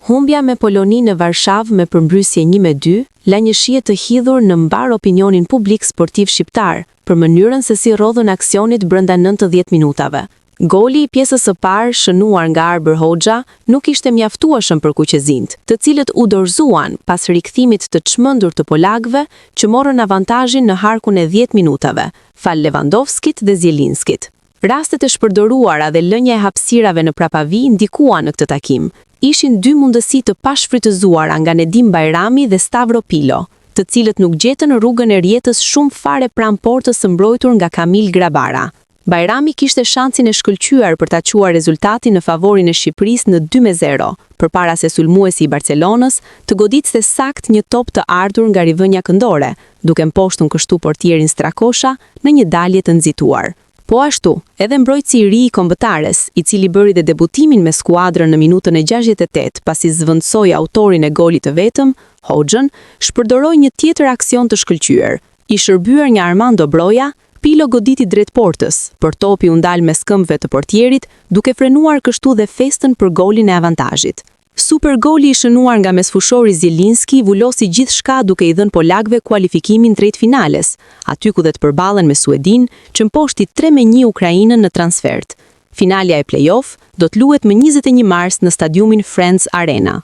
Humbja me Poloni në Varshavë me përmbrysje 1-2, la një shije të hidhur në mbar opinionin publik sportiv shqiptar për mënyrën se si rodhën aksionit brenda 90 minutave. Goli i pjesës së parë shënuar nga Arber Hoxha nuk ishte mjaftueshëm për kuqezint, të cilët u dorëzuan pas rikthimit të çmendur të polakëve që morën avantazhin në harkun e 10 minutave, fal Lewandowskit dhe Zielinskit. Rastet e shpërdoruara dhe lënja e hapësirave në prapavi ndikuan në këtë takim. Ishin 2 mundësi të pashfrytëzuara nga Nedim Bajrami dhe Stavro Pilo, të cilët nuk gjetën rrugën e rjetës shumë fare pranë portës së mbrojtur nga Kamil Grabara. Bajrami kishte shansin e shkëlqyer për ta quar rezultatin në favorin e Shqipërisë në 2-0, përpara se sulmuesi i Barcelonës të goditste sakt një top të ardhur nga rivënja këndore, duke mposhtur kështu portierin Strakosha në një dalje të nxituar. Po ashtu, edhe mbrojtësi i ri i kombëtares, i cili bëri dhe debutimin me skuadrën në minutën e 68 pasi zvendësoi autorin e golit të vetëm, Hoxhën, shpërdoroi një tjetër aksion të shkëlqyer. I shërbyer nga Armando Broja, Pilo goditi drejt portës, por topi u ndal mes këmbëve të portierit, duke frenuar kështu dhe festën për golin e avantazhit. Super goli i shënuar nga mesfushori Zielinski vulosi gjithçka duke i dhënë polakëve kualifikimin drejt finales, aty ku dhe të përballen me Suedin, që mposhti 3-1 Ukrainën në transfert. Finalja e play-off do të luhet më 21 mars në stadiumin Friends Arena.